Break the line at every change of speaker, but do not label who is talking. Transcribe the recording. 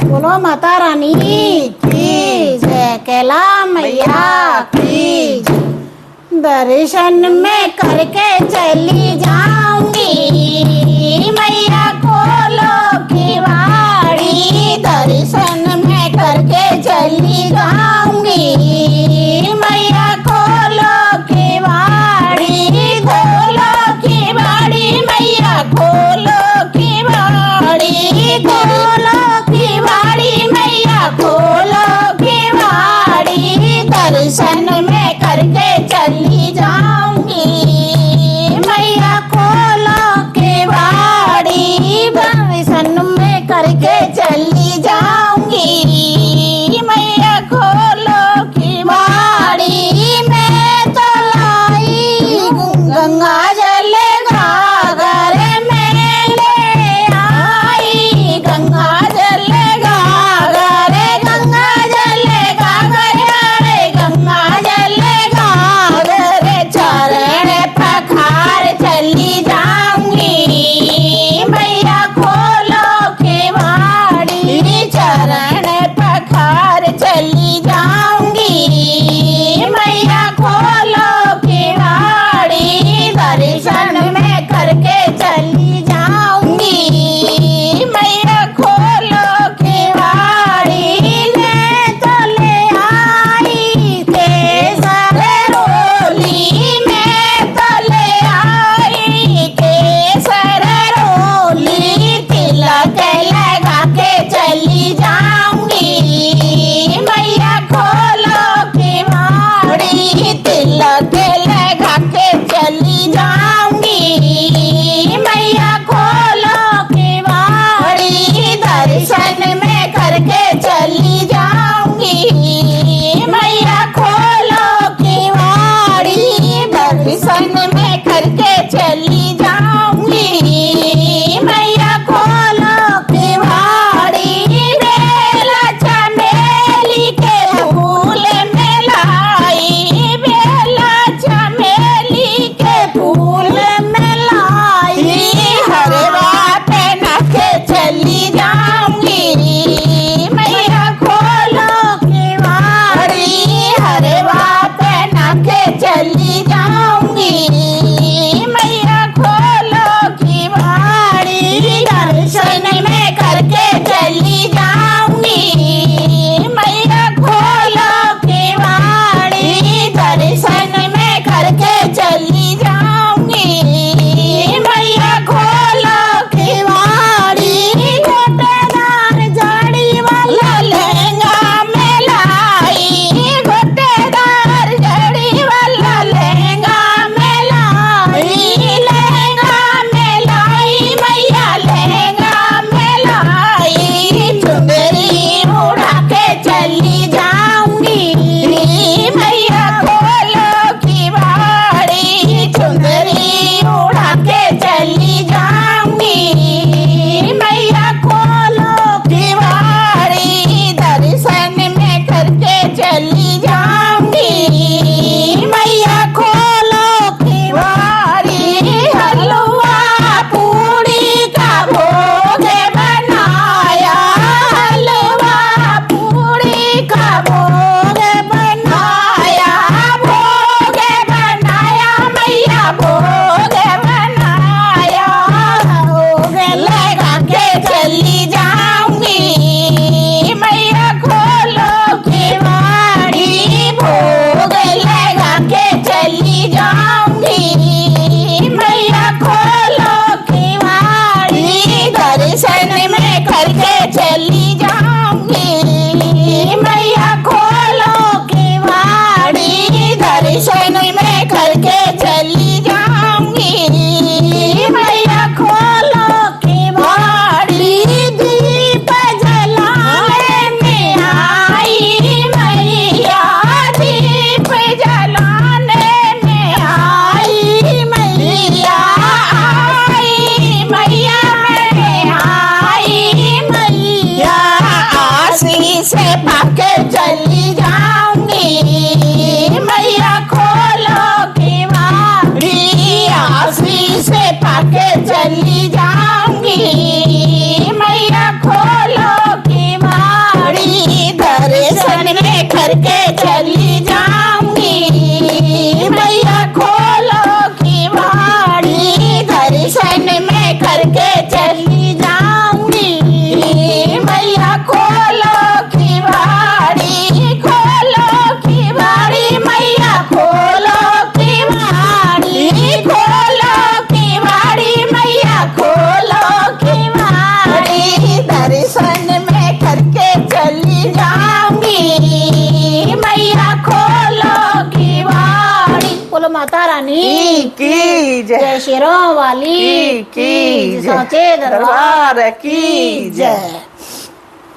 बोलो माता रानी की जय, कैला मैया की। दर्शन में करके चली जाऊंगी मैया खोलो की वाड़ी, दर्शन में करके चली जाऊंगी मैया खोलो की वाड़ी, खोलो की वाड़ी मैया खोलो की वाड़ी, खोलो की वाड़ी मैया खोलो की वाड़ी, दर्शन में करके चली जाऊंगी मैया खोलो की वाड़ी, दर्शन में करके चली जाऊंगी मैया खोलो की वाड़ी। मैं तो लाई गंगा जल गागर में ले आई, गंगा जल गागर, गंगा जल गागर, अरे गंगा जल गागर, चरण पखार चली जाऊंगी मैया खोलो की वाड़ी, चरण पखार चली जाऊंगी मैया खोलो की वाड़ी, दर्शन में करके चली जाऊंगी मैया खोलो की वाड़ी। मैं तो ले आई केसर रोली, मैं तो ले आई केसर रोली, तिलक लगा के चली जाऊंगी मैया खोलो की वाड़ी, तिलक लगा के चली जाऊंगी मैया खोलो की वाड़ी, दर्शन में करके चली जाऊंगी मैया खोलो की वाड़ी, दर्शन में करके चली जाऊंगी मैया खोलो की वाड़ी। बेला चमेली के फूल में लाई, बेला चमेली के फूल में लाई, हरवा पहन के चली जाऊंगी मैया खोलो की वाड़ी, हरवा पहन के चली जाऊंगी मैया खोलो की वाड़ी, दर्शन में करके चली जाऊंगी मैया खोलो की वाड़ी, दर्शन में करके चली जाऊंगी मैया खोलो की वाड़ी। गोटेदार जड़ी वाला लहंगा में लाई, गोटेदार जड़ी वाला लहंगा में लाई, लहंगा में लाई मैया लहंगा में लाई, चुनरी उड़ा के चली जाऊंगी मैया खोलो की वाड़ी, चुनरी उड़ा के चली जाऊंगी मैया खोलो की वाड़ी, दर्शन में करके चली जाऊंगी मैया खोलो की वाड़ी। हलवा पूड़ी का भोग बनाया, हलवा पूड़ी का भोग बनाया, भोग बनाया मैया भोग बनाया, भोग लगा के चली जाऊंगी मैया खोलो की वाड़ी, भोग लगा के चली जाऊंगी मैया खोलो की वाड़ी, दर्शन में करके चली जाऊंगी मैया खोलो की वाड़ी, दर्शन में करके चली जाऊंगी मैया खोलो की वाड़ी। दीप जलाने में आई मैया, दीप जलाने में आई मैया, आई मैया मैं आई मैया, आशीष पाके चली जाऊंगी मैया खोलो की वाड़ी, आशीष पाके चली जाऊंगी मैया खोलो की वाड़ी। दर्शन मैं करके चली जाऊंगी मैया खोलो किवाड़ी मैया खोलो किवाड़ी मैया खोलो किवाड़ी दर्शन मैं करके चली जाऊंगी मैया खोलो किवाड़ी। बोलो माता रानी
की जय।
जय शेरों वाली
की
साचे दरबार
की जय।